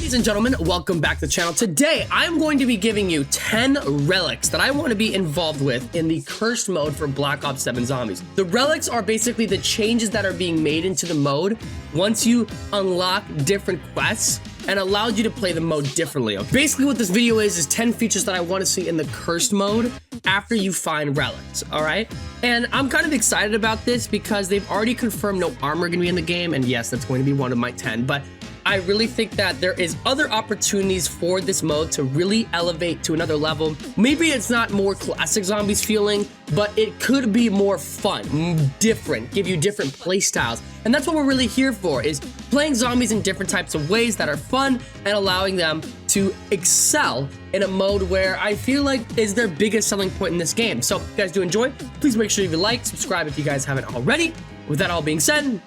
Ladies and gentlemen, welcome back to the channel. Today, I'm going to be giving you 10 relics that I want to be involved with in the cursed mode for Black Ops 7 Zombies. The relics are basically the changes that are being made into the mode once you unlock different quests and allowed you to play the mode differently. Basically what this video is 10 features that I want to see in the cursed mode after you find relics, all right? And I'm kind of excited about this because they've already confirmed no armor going to be in the game, and yes, that's going to be one of my 10, but I really think that there is other opportunities for this mode to really elevate to another level. Maybe it's not more classic zombies feeling, but it could be more fun, different, give you different play styles. And that's what we're really here for, is playing zombies in different types of ways that are fun and allowing them to excel in a mode where I feel like is their biggest selling point in this game. So if you guys do enjoy, please make sure you like, subscribe if you guys haven't already. With that all being said,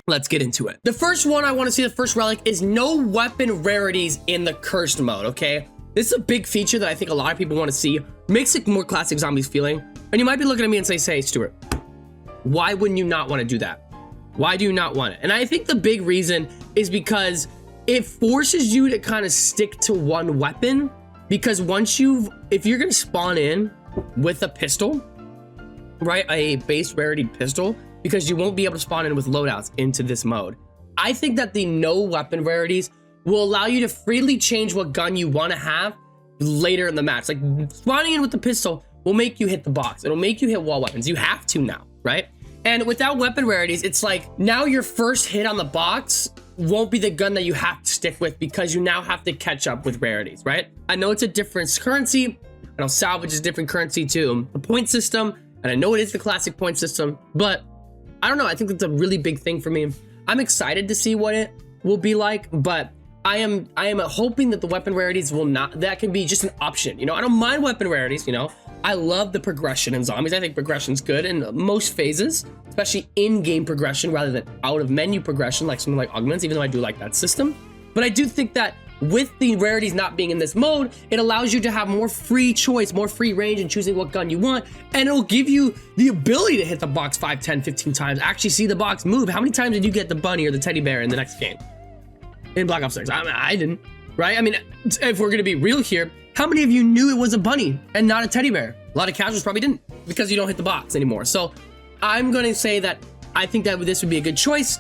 let's get into it. The first one I want to see, the first relic, is no weapon rarities in the cursed mode, okay? This is a big feature that I think a lot of people want to see. Makes it more classic zombies feeling. And you might be looking at me and say, Stuart, why wouldn't you not want to do that? Why do you not want it? And I think the big reason is because it forces you to kind of stick to one weapon, because if you're going to spawn in with a pistol, right, a base rarity pistol, because you won't be able to spawn in with loadouts into this mode. I think that the no weapon rarities will allow you to freely change what gun you want to have later in the match. Like spawning in with the pistol will make you hit the box. It'll make you hit wall weapons. You have to now, right? And without weapon rarities, it's like now your first hit on the box won't be the gun that you have to stick with, because you now have to catch up with rarities, right? I know it's a different currency. I know salvage is a different currency too. The point system, and I know it is the classic point system, but I don't know. I think that's a really big thing for me. I'm excited to see what it will be like, but I am hoping that the weapon rarities will not, that can be just an option. You know, I don't mind weapon rarities, you know. I love the progression in zombies. I think progression's good in most phases, especially in-game progression rather than out-of-menu progression like something like augments, even though I do like that system. But I do think that with the rarities not being in this mode, it allows you to have more free choice, more free range in choosing what gun you want, and it'll give you the ability to hit the box 5, 10, 15 times, actually see the box move. How many times did you get the bunny or the teddy bear in the next game? In Black Ops 6, I didn't, right? I mean, if we're gonna be real here, how many of you knew it was a bunny and not a teddy bear? A lot of casuals probably didn't, because you don't hit the box anymore. So I'm gonna say that I think that this would be a good choice.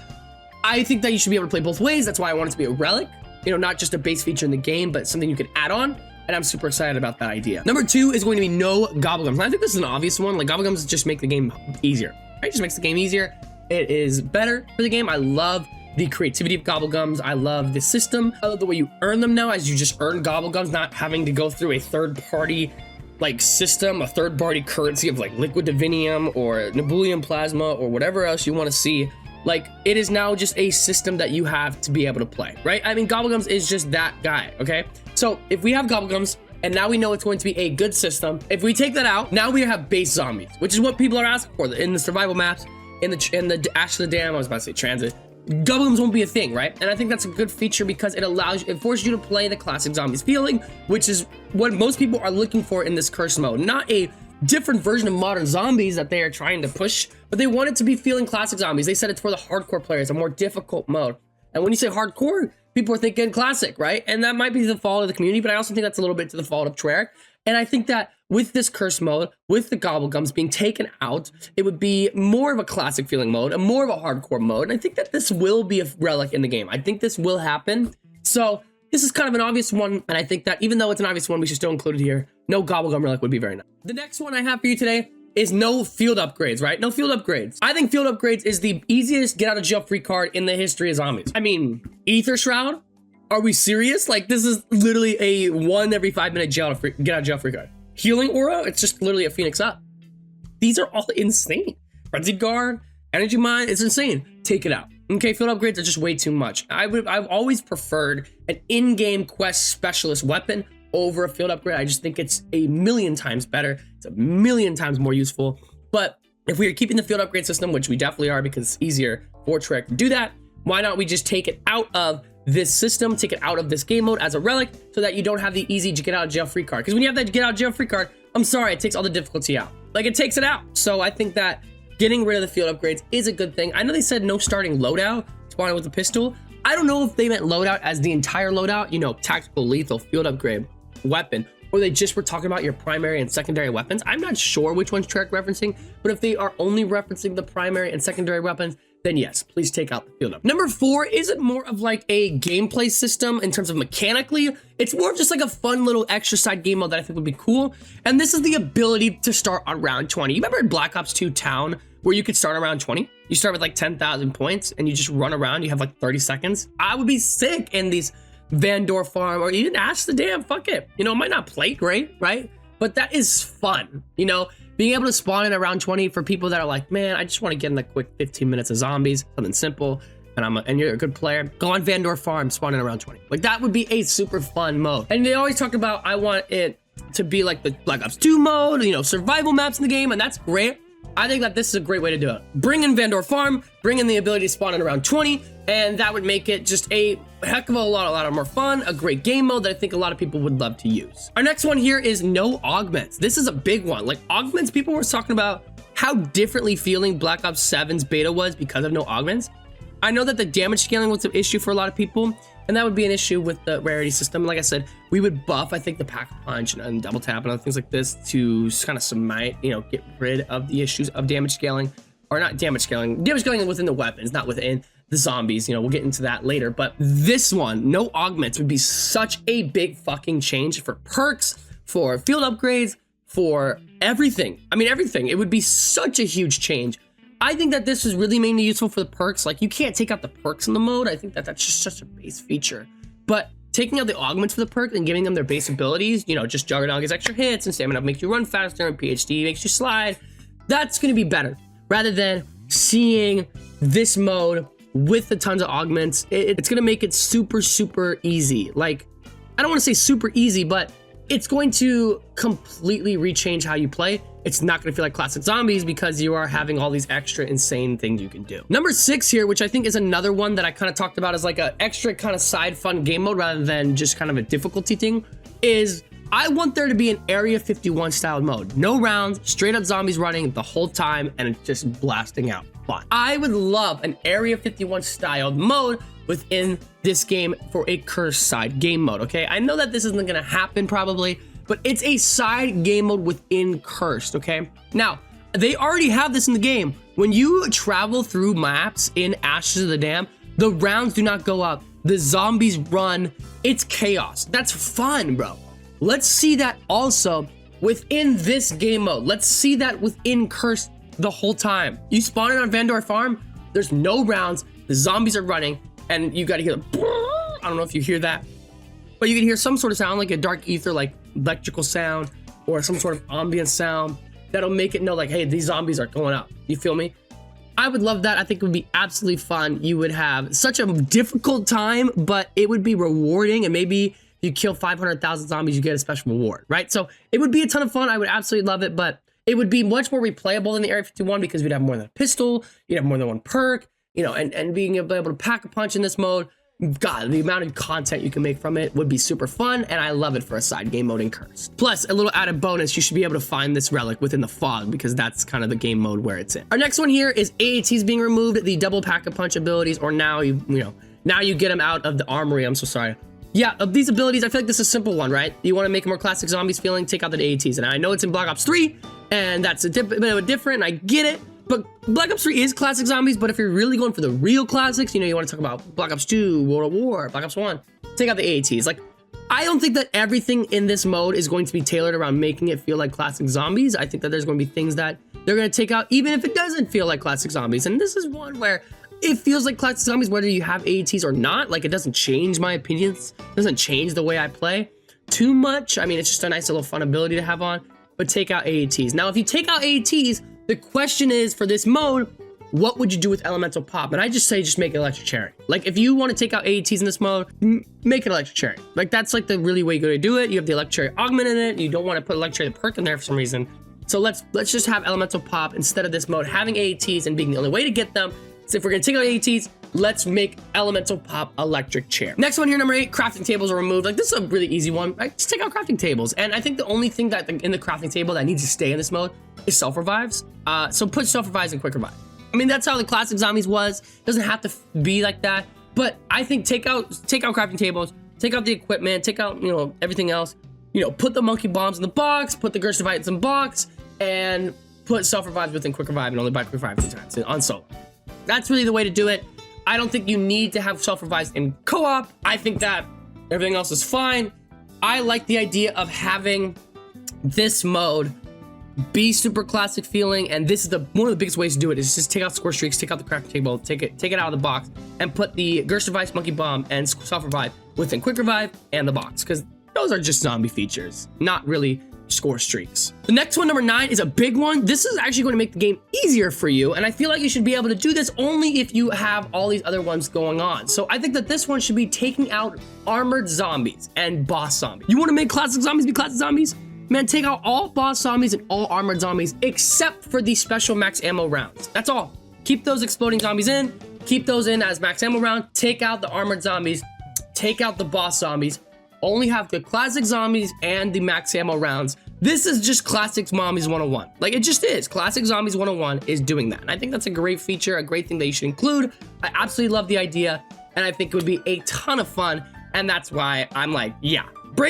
I think that you should be able to play both ways. That's why I want it to be a relic. You know, not just a base feature in the game, but something you can add on, and I'm super excited about that idea. Number 2 is going to be no gobblegums. And I think this is an obvious one. Like, gobblegums just make the game easier, right? It just makes the game easier. It is better for the game. I love the creativity of gobblegums. I love the system. I love the way you earn them now, as you just earn gobblegums, not having to go through a third-party like system, a third-party currency of like liquid divinium or Nebulium plasma or whatever else you want to see. Like, it is now just a system that you have to be able to play, right? I mean, gobblegums is just that guy, okay? So if we have gobblegums, and now we know it's going to be a good system, if we take that out, now we have base zombies, which is what people are asking for in the survival maps, in the Ash of the Dam, I was about to say transit. Gobblegums won't be a thing, right? And I think that's a good feature because it forces you to play the classic zombies feeling, which is what most people are looking for in this cursed mode. Not a different version of modern zombies that they are trying to push, but they want it to be feeling classic zombies. They said it's for the hardcore players, a more difficult mode. And when you say hardcore, people are thinking classic, right? And that might be the fault of the community, but I also think that's a little bit to the fault of Treyarch. And I think that with this cursed mode, with the gobblegums being taken out, it would be more of a classic feeling mode, and more of a hardcore mode. And I think that this will be a relic in the game. I think this will happen. So this is kind of an obvious one, and I think that even though it's an obvious one, we should still include it here. No gobblegum relic would be very nice. The next one I have for you today is no field upgrades, right? No field upgrades. I think field upgrades is the easiest get out of jail free card in the history of zombies. I mean, Ether Shroud? Are we serious? Like, this is literally a 1 every 5 minute get out of jail free card. Healing Aura? It's just literally a Phoenix up. These are all insane. Frenzied Guard, Energy Mine, it's insane. Take it out. Okay, field upgrades are just way too much. I've always preferred an in-game quest specialist weapon over a field upgrade. I just think it's a million times better. It's a million times more useful. But if we are keeping the field upgrade system, which we definitely are because it's easier for Treyarch to do that, why not we just take it out of this system, take it out of this game mode as a relic, so that you don't have the easy get out of jail free card? Because when you have that get out of jail free card, I'm sorry, it takes all the difficulty out. Like, it takes it out. So I think that getting rid of the field upgrades is a good thing. I know they said no starting loadout spawning with a pistol. I don't know if they meant loadout as the entire loadout, you know, tactical, lethal, field upgrade, weapon, or they just were talking about your primary and secondary weapons. I'm not sure which one's track referencing, but if they are only referencing the primary and secondary weapons, then yes, please take out the field up. Number 4 isn't more of like a gameplay system in terms of mechanically. It's more of just like a fun little extra side game mode that I think would be cool. And this is the ability to start on round 20. You remember in Black Ops 2 Town where you could start around 20? You start with like 10,000 points and you just run around. You have like 30 seconds. I would be sick in these Vandor Farm or even Ash the Dam. Fuck it. You know, it might not play great, right? But that is fun, you know? Being able to spawn in around 20 for people that are like, man, I just want to get in the quick 15 minutes of zombies, something simple, and you're a good player, go on Vandor Farm, spawn in around 20. Like that would be a super fun mode. And they always talk about, I want it to be like the Black Ops 2 mode, you know, survival maps in the game, and that's great. I think that this is a great way to do it. Bring in Vandor Farm, bring in the ability to spawn in around 20, and that would make it just a heck of a lot more fun, a great game mode that I think a lot of people would love to use. Our next one here is no augments. This is a big one. Like augments, people were talking about how differently feeling Black Ops 7's beta was because of no augments. I know that the damage scaling was an issue for a lot of people, and that would be an issue with the rarity system. Like I said, we would buff, I think, the pack punch and double tap and other things like this to kind of smite, you know, get rid of the issues of damage scaling, or not damage scaling within the weapons, not within the zombies. You know, we'll get into that later. But this one, no augments, would be such a big fucking change for perks, for field upgrades, for everything. I mean, everything. It would be such a huge change. I think that this is really mainly useful for the perks. Like, you can't take out the perks in the mode. I think that that's just such a base feature. But taking out the augments for the perk and giving them their base abilities, you know, just Juggernaut gets extra hits and Stamina makes you run faster and PhD makes you slide. That's going to be better rather than seeing this mode with the tons of augments. It's going to make it super easy. Like, I don't want to say super easy, but it's going to completely rechange how you play. It's not going to feel like classic zombies because you are having all these extra insane things you can do. Number 6 here, which I think is another one that I kind of talked about as like an extra kind of side fun game mode rather than just kind of a difficulty thing, is I want there to be an Area 51 style mode. No rounds, straight up zombies running the whole time and it's just blasting out fun. I would love an Area 51 style mode within this game for a cursed side game mode, okay? I know that this isn't gonna happen probably, but it's a side game mode within Cursed, okay? Now, they already have this in the game. When you travel through maps in Ashes of the Dam, the rounds do not go up. The zombies run. It's chaos. That's fun, bro. Let's see that also within this game mode. Let's see that within Cursed the whole time. You spawn in on Vandor Farm, there's no rounds, the zombies are running, and you gotta hear the I don't know if you hear that, but you can hear some sort of sound like a dark ether, like electrical sound or some sort of ambient sound that'll make it know like, hey, these zombies are going up. You feel me? I would love that. I think it would be absolutely fun. You would have such a difficult time, but it would be rewarding, and maybe you kill 500,000 zombies, you get a special reward, right? So it would be a ton of fun. I would absolutely love it, but it would be much more replayable than the Area 51 because we'd have more than a pistol, you'd have more than one perk, you know, and being able to pack a punch in this mode, God, the amount of content you can make from it would be super fun, and I love it for a side game mode in Cursed. Plus, a little added bonus, you should be able to find this relic within the fog because that's kind of the game mode where it's in. Our next one here is AATs being removed, the double pack-a-punch abilities, or now you get them out of the armory. I'm so sorry. Yeah, of these abilities, I feel like this is a simple one, right? You want to make a more classic zombies feeling, take out the AATs. And I know it's in Black Ops 3, and that's a bit of a different, I get it. But Black Ops 3 is classic zombies, but if you're really going for the real classics, you know, you want to talk about Black Ops 2, World at War, Black Ops 1, take out the AATs. Like, I don't think that everything in this mode is going to be tailored around making it feel like classic zombies. I think that there's going to be things that they're going to take out, even if it doesn't feel like classic zombies. And this is one where it feels like classic zombies, whether you have AATs or not. Like, it doesn't change my opinions, it doesn't change the way I play too much. I mean, it's just a nice little fun ability to have on, but take out AATs. Now, if you take out AATs, the question is, for this mode, what would you do with Elemental Pop? And I just say, just make it Electric Cherry. Like, if you want to take out AATs in this mode, make it Electric Cherry. Like, that's like the really way you go to do it. You have the Electric Cherry augment in it. You don't want to put Electric Cherry the perk in there for some reason. So let's just have Elemental Pop instead of this mode having AATs and being the only way to get them. So if we're gonna take out AATs, let's make Elemental Pop Electric Chair. Next one here, number 8, crafting tables are removed. Like, this is a really easy one, right? Just take out crafting tables. And I think the only thing that in the crafting table that needs to stay in this mode is self-revives. So put self-revives and quick revive. I mean, that's how the classic zombies was. It doesn't have to be like that. But I think take out crafting tables, take out the equipment, take out, you know, everything else. You know, put the monkey bombs in the box, put the Gersh Device in the box, and put self-revives within quick revive and only buy quick revive 2 times on solo. That's really the way to do it. I don't think you need to have self-revives in co-op. I think that everything else is fine. I like the idea of having this mode be super classic feeling, and this is one of the biggest ways to do it is just take out score streaks, take out the crafting table, take it out of the box, and put the Gersh Device, monkey bomb, and self-revive within quick revive and the box, because those are just zombie features, not really score streaks. The next one, number 9, is a big one. This is actually going to make the game easier for you, and I feel like you should be able to do this only if you have all these other ones going on. So I think that this one should be taking out armored zombies and boss zombies. You want to make classic zombies be classic zombies? Man, take out all boss zombies and all armored zombies except for the special max ammo rounds. That's all. Keep those exploding zombies in, keep those in as max ammo round, take out the armored zombies, take out the boss zombies, only have the classic zombies and the max ammo rounds. This is just classic zombies 101. Like, it just is. Classic zombies 101 is doing that. And I think that's a great feature, a great thing that you should include. I absolutely love the idea, and I think it would be a ton of fun. And that's why I'm like, yeah.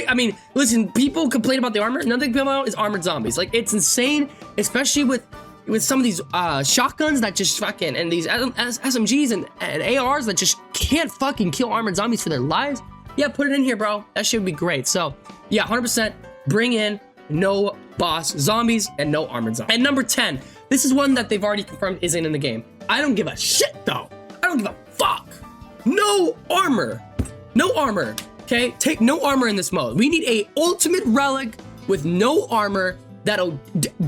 I mean, listen, people complain about the armor. Another thing about is armored zombies. Like, it's insane, especially with some of these shotguns that just fucking, and these SMGs and ARs that just can't fucking kill armored zombies for their lives. Yeah, put it in here, bro. That shit would be great. So, yeah, 100% bring in no boss zombies and no armored zombies. And number 10, this is one that they've already confirmed isn't in the game. I don't give a shit, though. I don't give a fuck. No armor. No armor, okay? Take no armor in this mode. We need a ultimate relic with no armor that'll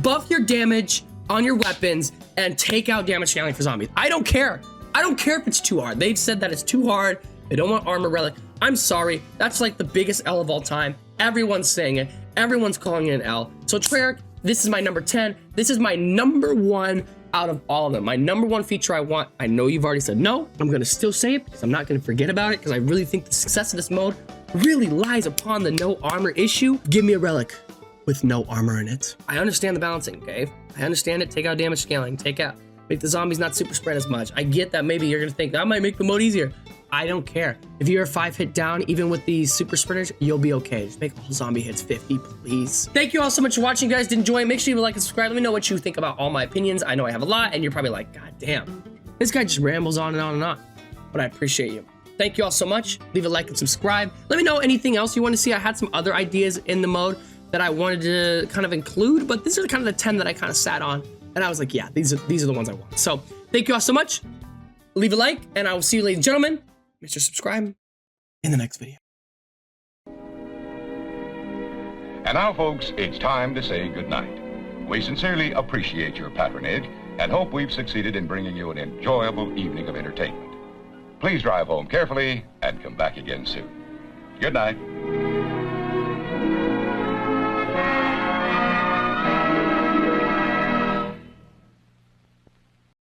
buff your damage on your weapons and take out damage scaling for zombies. I don't care. I don't care if it's too hard. They've said that it's too hard. They don't want armor relic. I'm sorry. That's like the biggest L of all time. Everyone's saying it. Everyone's calling it an L. So Treyarch, this is my number 10. This is my number 1 out of all of them. My number 1 feature I want. I know you've already said no. I'm going to still say it because I'm not going to forget about it, because I really think the success of this mode really lies upon the no armor issue. Give me a relic with no armor in it. I understand the balancing, okay? I understand it. Take out damage scaling. Make the zombies not super spread as much. I get that maybe you're going to think that might make the mode easier. I don't care. If you're a 5-hit down, even with these super sprinters, you'll be okay. Just make all zombie hits 50, please. Thank you all so much for watching, guys. Did enjoy? Make sure you like and subscribe. Let me know what you think about all my opinions. I know I have a lot, and you're probably like, God damn, this guy just rambles on and on and on. But I appreciate you. Thank you all so much. Leave a like and subscribe. Let me know anything else you want to see. I had some other ideas in the mode that I wanted to kind of include, but these are kind of the 10 that I kind of sat on, and I was like, yeah, these are the ones I want. So thank you all so much. Leave a like, and I will see you, ladies and gentlemen. Make sure to subscribe in the next video. And now, folks, it's time to say goodnight. We sincerely appreciate your patronage and hope we've succeeded in bringing you an enjoyable evening of entertainment. Please drive home carefully and come back again soon. Good night.